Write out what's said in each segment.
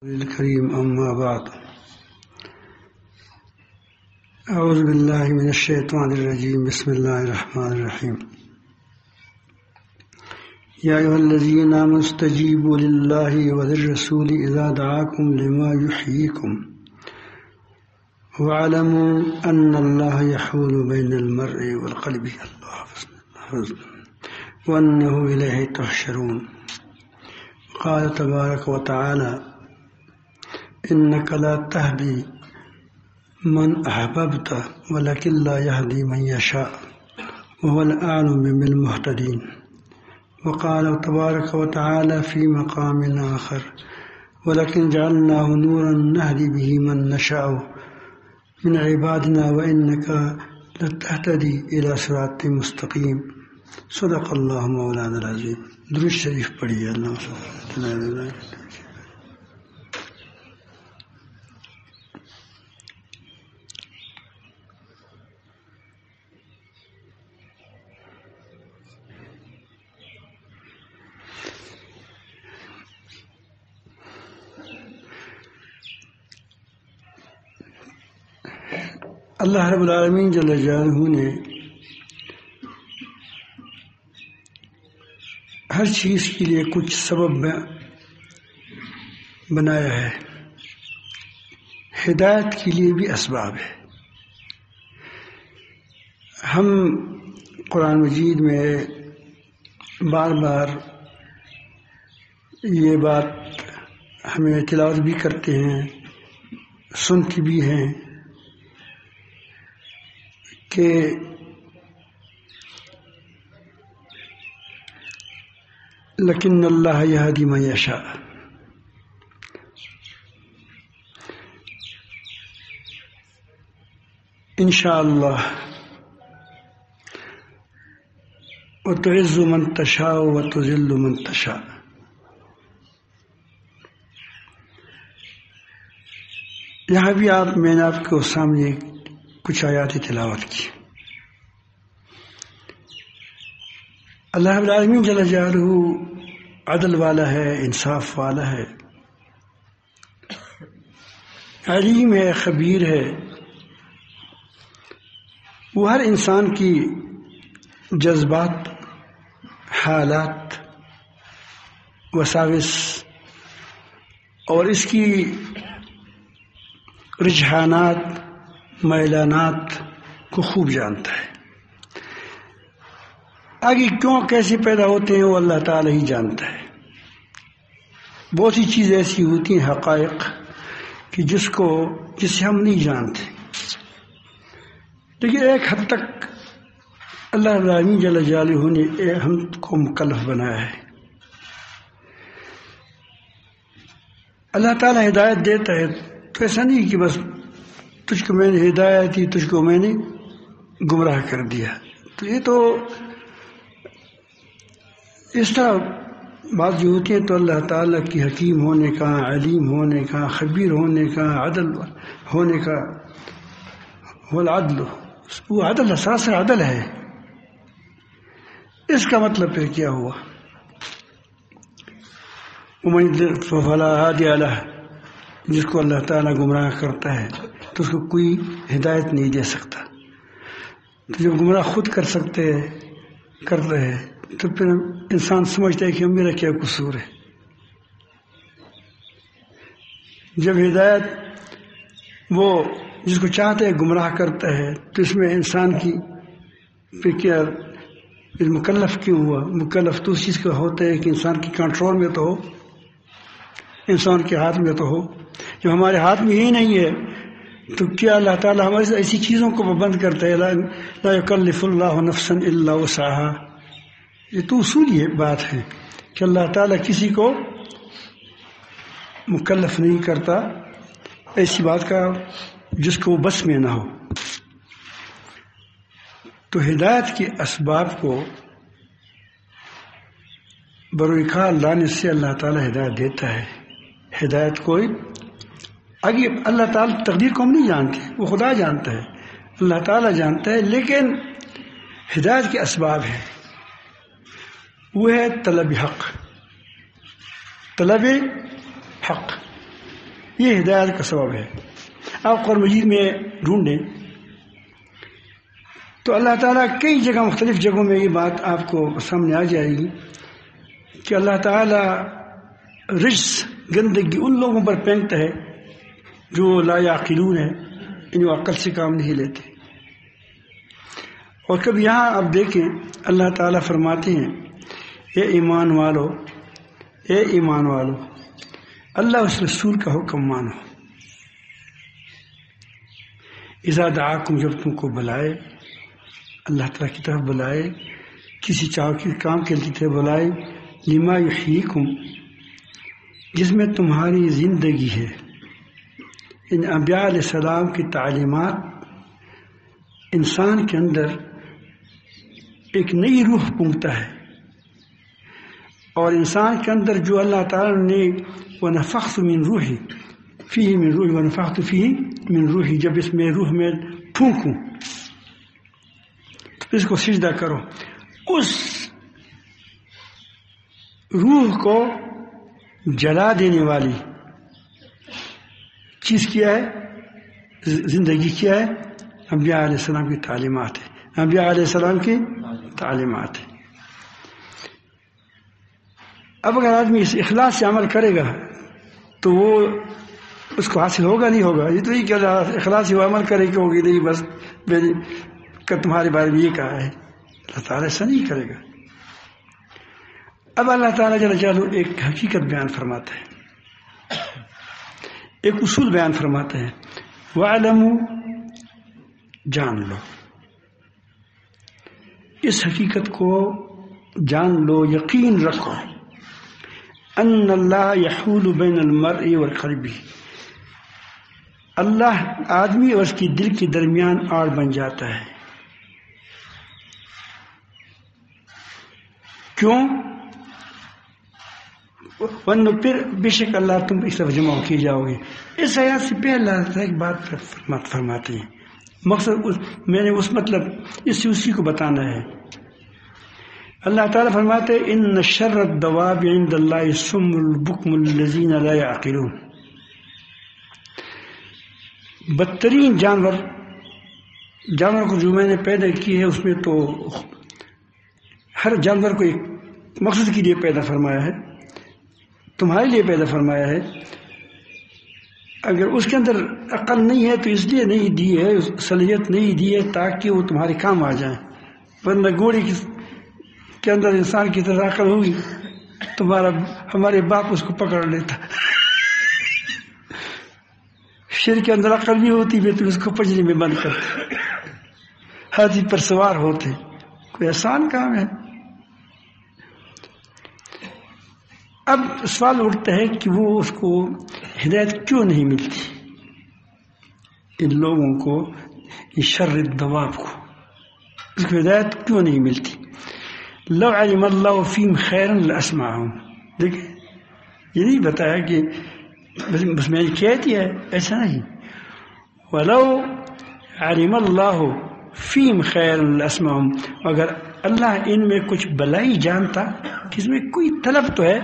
الكريم أما بعد أعوذ بالله من الشيطان الرجيم بسم الله الرحمن الرحيم يا أيها الذين آمنوا استجيبوا لله وللرسول إذا دعاكم لما يحييكم واعلموا أن الله يحول بين المرء والقلب وأنه إليه تحشرون. قال تبارك وتعالى إنك لا تهدي من أحببت ولكن لا يهدي من يشاء وهو الأعلم بالمهتدين. وقال تبارك وتعالى في مقام آخر ولكن جعلناه نورا نهدي به من نشاء من عبادنا وإنك لتهتدي إلى صراط مستقيم. صدق اللہ مولانا العظیم. درود شریف پڑھیے. اللہ رب العالمین جل جلالہ نے ہر چیز کے لیے کچھ سبب بنایا ہے. ہدایت کے لیے بھی اسباب ہے. ہم قرآن مجید میں بار بار یہ بات ہمیں تلاوت بھی کرتے ہیں، سنتے بھی ہیں کہ لیکن اللہ یہدی من یشاء. انشاءاللہ وتعز من تشاء وتذل من تشاء. یہاں بھی میں نے آپ کو سامنے کچھ آیات تلاوت کی. اللہ رب العالمین جل جلالہ عدل والا ہے، انصاف والا ہے، علیم ہے، خبیر ہے. وہ ہر انسان کی جذبات، حالات، وساوس اور اس کی رجحانات، میلانات کو خوب جانتا ہے. آگے کیوں کیسے پیدا ہوتے ہیں وہ اللہ تعالی ہی جانتا ہے. بہت سی چیزیں ایسی ہوتی ہیں، حقائق کہ جسے ہم نہیں جانتے، لیکن ایک حد تک اللہ العالمین جل جلالہ نے ہم کو مکلف بنایا ہے. اللہ تعالی ہدایت دیتا ہے تو ایسا نہیں کہ بس تجھ کو میں نے ہدایت دی، تجھ کو میں نے گمراہ کر دیا. تو یہ تو اس طرح بات جو ہوتی ہے تو اللہ تعالیٰ کی حکیم ہونے کا، علیم ہونے کا، خبیر ہونے کا، عدل ہونے کا، والعدل، وہ عدل سراسر عدل ہے. اس کا مطلب پھر کیا ہوا؟ ومن يضلل فلا هادي له. جس کو اللہ تعالیٰ گمراہ کرتا ہے تو اس کو کوئی ہدایت نہیں دے سکتا. تو جب گمراہ خود کر رہے تو پھر انسان سمجھتا ہے کہ میرا کیا قصور ہے. جب ہدایت وہ جس کو چاہتا ہے گمراہ کرتا ہے تو اس میں انسان کی پھر کیا مکلف کیوں ہوا؟ مکلف تو اس چیز کا ہوتا ہے کہ انسان کی کنٹرول میں تو ہو، انسان کے ہاتھ میں تو ہو. جب ہمارے ہاتھ میں ہی نہیں ہے تو کیا اللہ تعالیٰ ہمارے ایسی چیزوں کو پابند کرتا ہے؟ لا یکلف اللہ نفسا الا وسعها. یہ تو اصولی بات ہے کہ اللہ تعالیٰ کسی کو مکلف نہیں کرتا ایسی بات کا جس کو بس میں نہ ہو. تو ہدایت کے اسباب کو بروئے کار لانے سے اللہ تعالیٰ ہدایت دیتا ہے. ہدایت کوئی آگے اللہ تعالیٰ تقدیر کو ہم نہیں جانتے، وہ خدا جانتا ہے، اللہ تعالیٰ جانتا ہے. لیکن ہدایت کے اسباب ہیں، وہ ہے طلب حق. طلب حق یہ ہدایت کا سبب ہے. آپ قرآن مجید میں ڈھونڈیں تو اللہ تعالیٰ کئی جگہ مختلف جگہوں میں یہ بات آپ کو سامنے آ جائے گی کہ اللہ تعالیٰ رجس گندگی ان لوگوں پر پھینکتا ہے جو لا یعقلون ہے، ان عقل سے کام نہیں لیتے. اور کبھی یہاں آپ دیکھیں اللہ تعالیٰ فرماتے ہیں اے ایمان والو، اے ایمان والو، اللہ اس رسول کا حکم مانو. اذا دعاکم، جب تم کو بلائے، اللہ تعالیٰ کی طرف بلائے، کسی چاہو کام کے لیے بلائے، لما یحییکم، جس میں تمہاری زندگی ہے. ان انبیاء علیہ السلام کی تعلیمات انسان کے اندر ایک نئی روح پونگتا ہے، اور انسان کے اندر جو اللہ تعالیٰ نے وَنَفَخْتُ مِن رُوحِي فِيهِ مِن رُوحِي وَنَفَخْتُ فِيهِ مِن رُوحِي، جب اس میں روح میں پھونکوں تو اس کو سجدہ کرو. اس روح کو جلا دینے والی چیز کیا ہے؟ زندگی کیا ہے؟ انبیاء علیہ السلام کی تعلیمات ہے. انبیاء علیہ السلام کی تعلیمات ہے. اب اگر آدمی اس اخلاص سے عمل کرے گا تو وہ اس کو حاصل ہوگا نہیں ہوگا؟ یہ تو نہیں کہ اخلاص سے وہ عمل کرے کہ ہوگی نہیں بس میری تمہارے بارے میں یہ کہا ہے. اللہ تعالیٰ ایسا نہیں کرے گا. اب اللہ تعالیٰ جل جلالہ ایک حقیقت بیان فرماتا ہے، ایک اصول بیان فرماتا ہے. وَاعْلَمُوا، جان لو، اس حقیقت کو جان لو، یقین رکھو، ان اللہ یحول بین المرء وقلبہ، اللہ آدمی اور اس کی دل کے درمیان آڑ بن جاتا ہے. کیوں؟ ورنہ پھر بے شک اللہ تم اس طرف جمع کی جاؤ گے. اس آیات سے پہلے اللہ تعالیٰ ایک بات فرماتے ہیں. مقصد میں نے اس مطلب اس سے اسی کو بتانا ہے. اللہ تعالیٰ فرماتے ہیں ان شر الدواب عند اللہ الصم البکم الذین لا یعقلون، بدترین جانور کو جو میں نے پیدا کی ہے اس میں تو ہر جانور کو ایک مقصد کے لیے پیدا فرمایا ہے، تمہارے لیے پیدا فرمایا ہے. اگر اس کے اندر عقل نہیں ہے تو اس لیے نہیں دی ہے، صلاحیت نہیں دی ہے تاکہ وہ تمہارے کام آ جائیں. ورنہ گھوڑے کے اندر انسان کی طرح عقل ہوگی ہمارے باپ اس کو پکڑ لیتا. شیر کے اندر عقل بھی ہوتی ہے تو اس کو پجری میں بند کرتے، ہاتھی پر سوار ہوتے. کوئی آسان کام ہے؟ اب سوال اٹھتا ہے کہ وہ اس کو ہدایت کیوں نہیں ملتی، ان لوگوں کو، یہ شر الدواب کو اس کو ہدایت کیوں نہیں ملتی؟ لو علم اللہ فیہم خیرا لاسمعہم. دیکھیں یہ نہیں بتایا کہ بس میں نے کہہ دیا ہے، ایسا نہیں. ولو علم اللہ فیہم خیرا لاسمعہم، اگر اللہ ان میں کچھ بلائی جانتا کہ اس میں کوئی طلب تو ہے،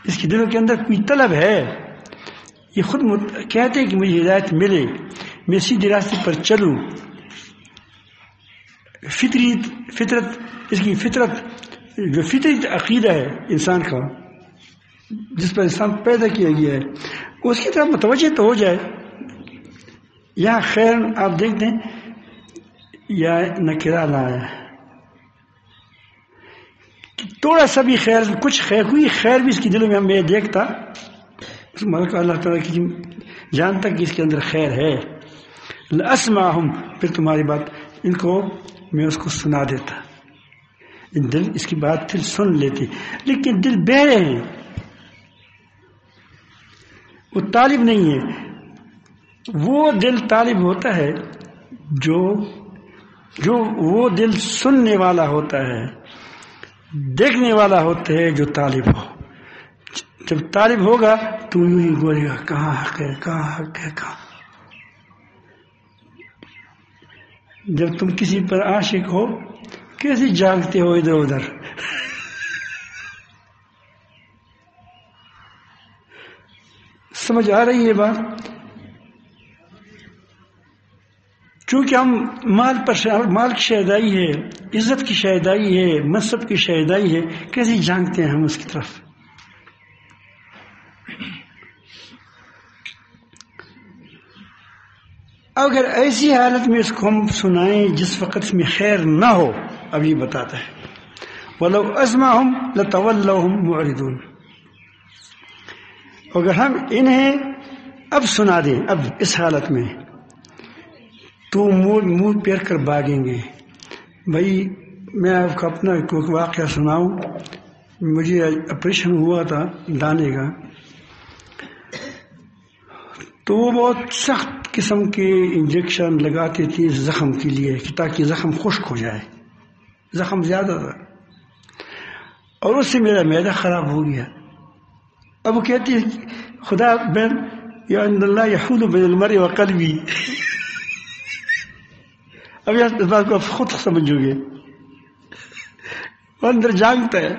اس کے دلوں کے اندر کوئی طلب ہے، یہ خود کہتے کہ مجھے ہدایت ملے، میں سیدھے راستے پر چلوں. فطرت اس کی فطرت جو فطری عقیدہ ہے انسان کا، جس پر انسان پیدا کیا گیا ہے، اس کی طرف متوجہ تو ہو جائے. یہاں خیر آپ دیکھتے ہیں یا نکرہ لایا، تھوڑا سا بھی خیر، کچھ خیر، کوئی خیر بھی اس کے دلوں میں میں دیکھتا، اللہ تعالیٰ کی جانتا کہ اس کے اندر خیر ہے. لاسمعہم، پھر تمہاری بات ان کو میں اس کو سنا دیتا. دل اس کی بات دل سن لیتے، لیکن دل بہرے ہیں، وہ طالب نہیں ہے. وہ دل طالب ہوتا ہے جو وہ دل سننے والا ہوتا ہے، دیکھنے والا ہوتا ہے جو طالب ہو. جب طالب ہوگا تو یوں ہی بولے گا کہاں حق ہے، کہاں حق ہے، کہاں. جب تم کسی پر عاشق ہو کیسے جانگتے ہو ادھر ادھر. سمجھ آ رہی ہے بات؟ چونکہ ہم مال کی شہدائی ہے، عزت کی شہدائی ہے، منصب کی شہدائی ہے، کیسے جھانکتے ہیں ہم اس کی طرف؟ اگر ایسی حالت میں اس کو ہم سنائیں جس وقت اس میں خیر نہ ہو، اب یہ بتاتا ہے وَلَوْ أَسْمَعْهُمْ لَتَوَلَّوْهُمْ مُعْرِضُونَ، اگر ہم انہیں اب سنا دیں، اب اس حالت میں تو منہ پیر کر بھاگیں گے۔ بھائی میں آپ کو اپنا کوئی واقعہ سناؤں، مجھے آپریشن ہوا تھا دانے کا، تو وہ بہت سخت قسم کے انجیکشن لگاتے تھے زخم کے لیے تاکہ زخم خشک ہو جائے، زخم زیادہ تھا، اور اس سے میرا معدہ خراب ہو گیا۔ اب وہ کہتی ہے خدا بین یا ان اللہ یحول بین المرء و قلبی، اب اس بات کو آپ خود سمجھو گے، وہ اندر جانگتا ہے،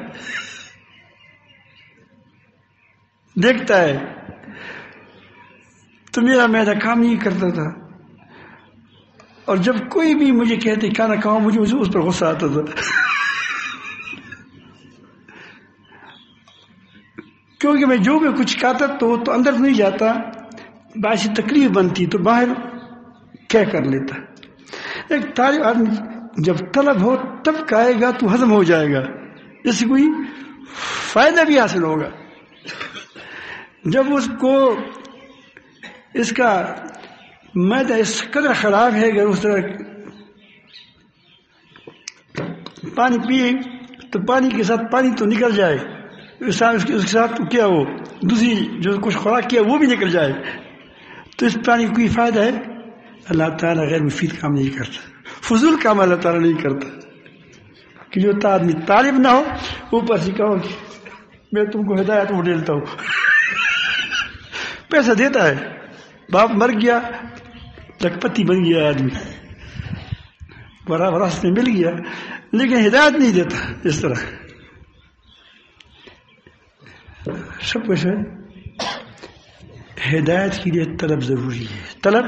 دیکھتا ہے، تو میرا معدہ کام نہیں کرتا تھا، اور جب کوئی بھی مجھے کہتے کھانا کھاؤ، مجھے اس پر غصہ آتا تھا، کیونکہ میں جو بھی کچھ کھاتا تو اندر نہیں جاتا، باعث تکلیف بنتی تو باہر کیا کر لیتا۔ ایک طالب آدمی جب طلب ہو تب کھائے گا تو ہضم ہو جائے گا، اس سے کوئی فائدہ بھی حاصل ہوگا۔ جب اس کو اس کا معدہ اس قدر خراب ہے کہ اس طرح پانی پیے تو پانی کے ساتھ پانی تو نکل جائے، اس کے ساتھ کیا ہو دوسری جو کچھ خوراک کیا وہ بھی نکل جائے، تو اس پانی کو کوئی فائدہ ہے؟ اللہ تعالیٰ غیر مفید کام نہیں کرتا، فضول کام اللہ تعالیٰ نہیں کرتا، کہ جو آدمی طالب نہ ہو اوپر سے کہو کہ میں تم کو ہدایت وہ ڈیلتا ہوں، پیسہ دیتا ہے، باپ مر گیا لکھپتی بن گیا آدمی، بڑا وراثت میں مل گیا، لیکن ہدایت نہیں دیتا۔ اس طرح سب کچھ ہے، ہدایت کے لیے طلب ضروری ہے، طلب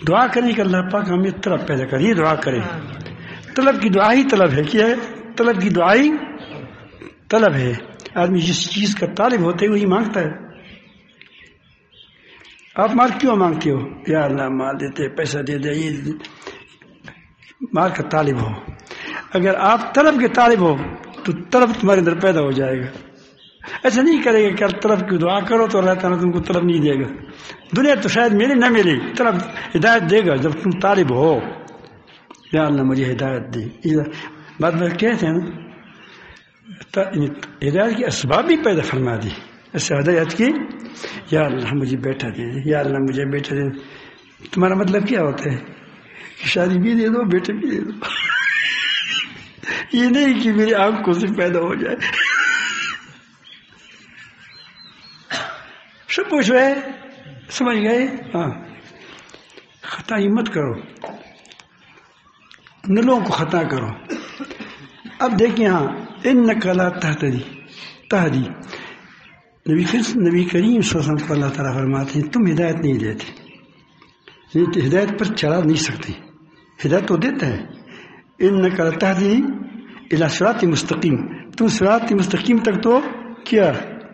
دعا کرنے کہ اللہ پاک ہمیں طلب پیدا کرے، یہ دعا کرے، طلب کی دعا ہی طلب ہے، کیا ہے؟ طلب کی دعا ہی طلب ہے، آدمی جس چیز کا طالب ہوتا ہے وہی مانگتا ہے۔ آپ مال کیوں مانگتے ہو؟ یا اللہ مال دیتے، پیسہ دے دے، یہ مال کا طالب ہو۔ اگر آپ طلب کے طالب ہو تو طلب تمہارے اندر پیدا ہو جائے گا، ایسا نہیں کرے گا کہ طلب کی دعا کرو تو اللہ تعالیٰ تم کو طلب نہیں دے گا، دنیا تو شاید ملے نہ ملے، طلب ہدایت دے گا جب تم طالب ہو، یا اللہ مجھے ہدایت دے۔ بات بات کہتے ہیں نا، ہدایت کے اسباب بھی پیدا فرما دی، ایسے ہدایت کی، یا اللہ مجھے بیٹا دے دے، یا اللہ مجھے بیٹا دے دے۔ تمہارا مطلب کیا ہوتا ہے کہ شادی بھی دے دو، بیٹے بھی دے دو، یہ نہیں کہ میری آنکھوں سے پیدا ہو جائے۔ سب کچھ ہے، سمجھ گئے؟ ہاں، خطا ہی مت کرو، نلوں کو خطا کرو۔ اب دیکھیں، ہاں انک لا تہدی، نبی کریم صلی اللہ علیہ وسلم کو اللہ تعالیٰ فرماتے ہیں تم ہدایت نہیں دیتے، ہدایت پر چلا نہیں سکتے، ہدایت تو دیتا ہے، انک لا تہدی الی صراط مستقیم، تم صراط مستقیم تک تو کیا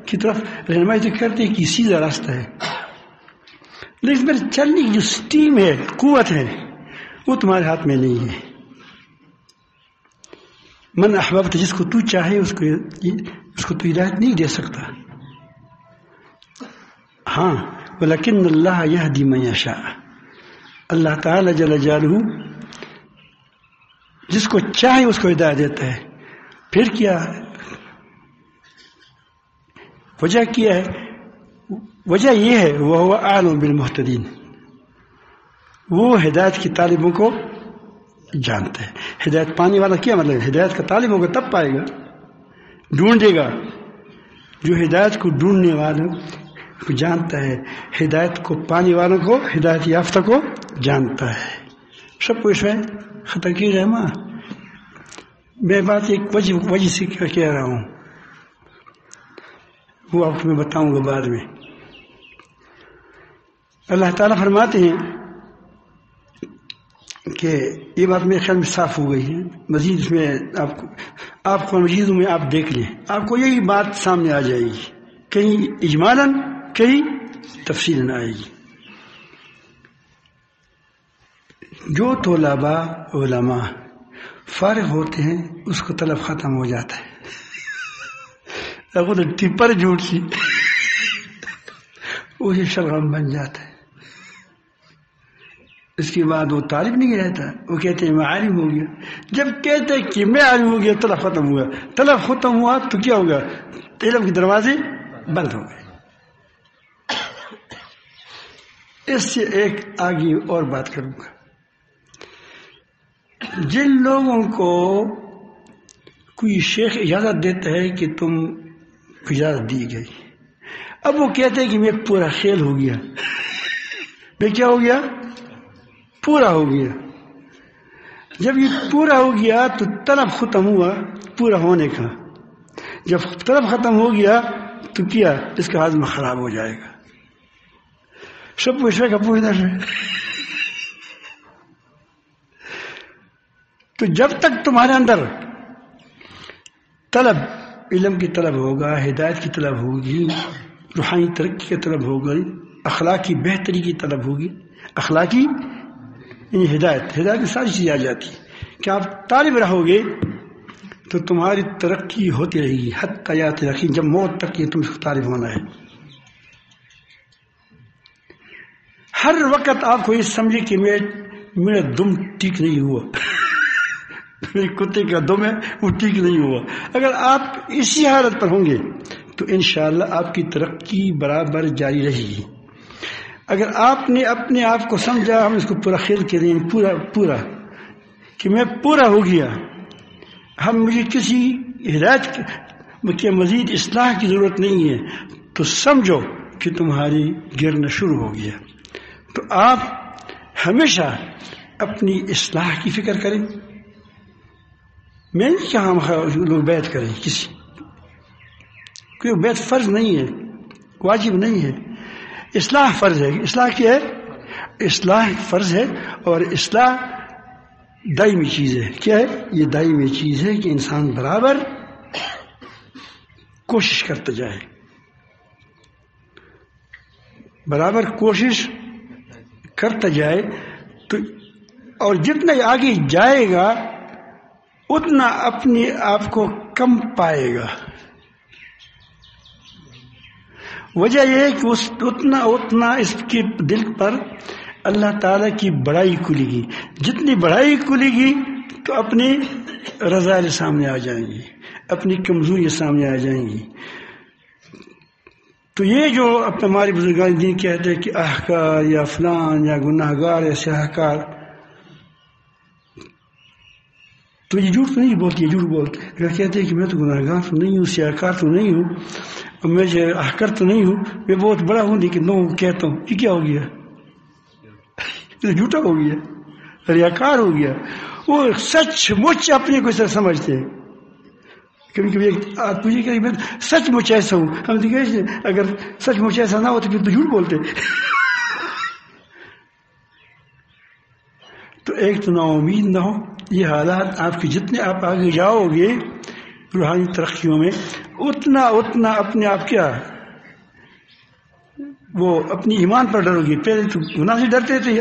کی طرف رہنمائی تو کرتے ہیں کہ سیدھا راستہ ہے، لیکن میرے چلنے کی جو سٹیم ہے، قوت ہے، وہ تمہارے ہاتھ میں نہیں ہے۔ من احببت، جس کو تو چاہے اس کو تو ہدایت نہیں دے سکتا، ہاں ولیکن اللہ یہدی من یشاء، اللہ تعالی جل جلالہ جس کو چاہے اس کو ہدایت دیتا ہے۔ پھر کیا وجہ کیا ہے؟ وجہ یہ ہے وہ اعلم بالمہتدین، وہ ہدایت کی طالبوں کو جانتا ہے۔ ہدایت پانے والا کیا مطلب؟ ہدایت کا طالب ہوگا تب پائے گا، ڈھونڈے گا، جو ہدایت کو ڈھونڈنے والوں کو جانتا ہے، ہدایت کو پانے والوں کو، ہدایت یافتہ کو جانتا ہے۔ سب کچھ ہے، خطا کی رحمہ، میں بات ایک وجہ سے کہہ رہا ہوں، وہ آپ کو میں بتاؤں گا بعد میں۔ اللہ تعالیٰ فرماتے ہیں کہ یہ بات میرے خیال میں صاف ہو گئی ہے، مزید اس میں آپ کو مزید میں آپ دیکھ لیں، آپ کو یہی بات سامنے آ جائے گی، کہیں اجمالاً کہیں تفصیلاً آئے گی۔ جو طلباء علماء فارغ ہوتے ہیں اس کو طلب ختم ہو جاتا ہے، تو ٹپر جھوٹ سی وہی شلغم بن جاتا ہے۔ اس کے بعد وہ طالب نہیں رہتا، وہ کہتے ہیں میں عالم ہو گیا۔ جب کہتے ہیں کہ میں عالم ہو گیا طلب ختم ہوا، طلب ختم ہوا تو کیا ہوگا؟ علم کے دروازے بند ہو گئے۔ اس سے ایک آگے اور بات کروں گا، جن لوگوں کو کوئی شیخ اجازت دیتا ہے کہ تم کو اجازت دی گئی، اب وہ کہتے ہیں کہ میں پورا خیل ہو گیا، میں کیا ہو گیا؟ پورا ہو گیا۔ جب یہ پورا ہو گیا تو طلب ختم ہوا پورا ہونے کا، جب طلب ختم ہو گیا تو کیا؟ اس کا ہاضمہ خراب ہو جائے گا۔ سب پوچھ رہے کا پوچھنا ہے، تو جب تک تمہارے اندر طلب علم کی طلب ہوگا، ہدایت کی طلب ہوگی، روحانی ترقی کی طلب ہوگی، اخلاقی بہتری کی طلب ہوگی، اخلاقی ہدایت میں ساری چیزیں آ جاتی ہیں کہ آپ طالب رہو گے تو تمہاری ترقی ہوتی رہے گی حتی یات یقین، جب موت تک یہ تم سے طالب ہونا ہے۔ ہر وقت آپ کو یہ سمجھے کہ میرا دم ٹھیک نہیں ہوا، میرے کتے کا دم ہے وہ ٹھیک نہیں ہوا۔ اگر آپ اسی حالت پر ہوں گے تو انشاءاللہ آپ کی ترقی برابر جاری رہے گی۔ اگر آپ نے اپنے آپ کو سمجھا ہم اس کو پورا خیل کے دیں، پورا کہ میں پورا ہو گیا، ہم مجھے کسی ہدایت کی مزید اصلاح کی ضرورت نہیں ہے، تو سمجھو کہ تمہاری گرنا شروع ہو گیا۔ تو آپ ہمیشہ اپنی اصلاح کی فکر کریں۔ میں نہیں کہا ہم لوگ بیعت کریں کسی، کوئی بیعت فرض نہیں ہے، واجب نہیں ہے، اصلاح فرض ہے۔ اصلاح کیا ہے؟ اصلاح فرض ہے، اور اصلاح دائمی چیز ہے۔ کیا ہے یہ؟ دائمی چیز ہے کہ انسان برابر کوشش کرتا جائے، برابر کوشش کرتا جائے، تو اور جتنا آگے جائے گا اتنا اپنے آپ کو کم پائے گا۔ وجہ یہ ہے کہ اتنا اس کے دل پر اللہ تعالیٰ کی بڑائی کھلے گی، جتنی بڑائی کھلے گی تو اپنی رذائل سامنے آ جائیں گی، اپنی کمزوری سامنے آ جائیں گی۔ تو یہ جو اب ہمارے بزرگان دین کہتے ہیں کہ احکار یا فلان یا گناہ گار یا سیاہکار، تو یہ جھوٹ تو نہیں بولتی، یہ جھوٹ بولتے اگر کہتے ہیں کہ میں تو گناہ گار تو نہیں ہوں، سیاہکار تو نہیں ہوں، اور میں جو احکار تو نہیں ہوں، میں بہت بڑا ہوں لیکن لوگوں کو کہتا ہوں، یہ کیا ہو گیا؟ یہ جھوٹا ہو گیا، ریاکار ہو گیا۔ وہ سچ مچ اپنے کو ایسا سمجھتے ہیں۔ کبھی کبھی آپ پوچھیں کہ میں سچ مچ ایسا ہوں، ہم تو کہتے اگر سچ مچ ایسا نہ ہو تو پھر تو جھوٹ بولتے۔ تو ایک تو نا امید نہ ہو، یہ حالات آپ کے جتنے آپ آگے جاؤ گے روحانی ترقیوں میں، اتنا اپنے آپ کیا وہ اپنی ایمان پر ڈرو گے۔ پہلے تو گناہ سے ڈرتے تھے،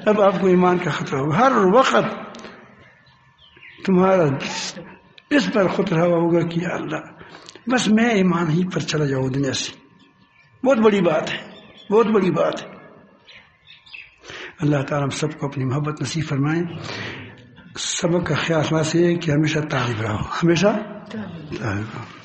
اب آپ کو ایمان کا خطرہ ہوگا، ہر وقت تمہارا اس پر خطرہ ہوگا کہ یا اللہ بس میں ایمان ہی پر چلا جاؤں دنیا سے۔ بہت بڑی بات ہے، بہت بڑی بات ہے۔ اللہ تعالیٰ ہم سب کو اپنی محبت نصیب فرمائیں۔ سبق کا خیال سے کہ ہمیشہ طالب رہو، ہمیشہ طالب رہو۔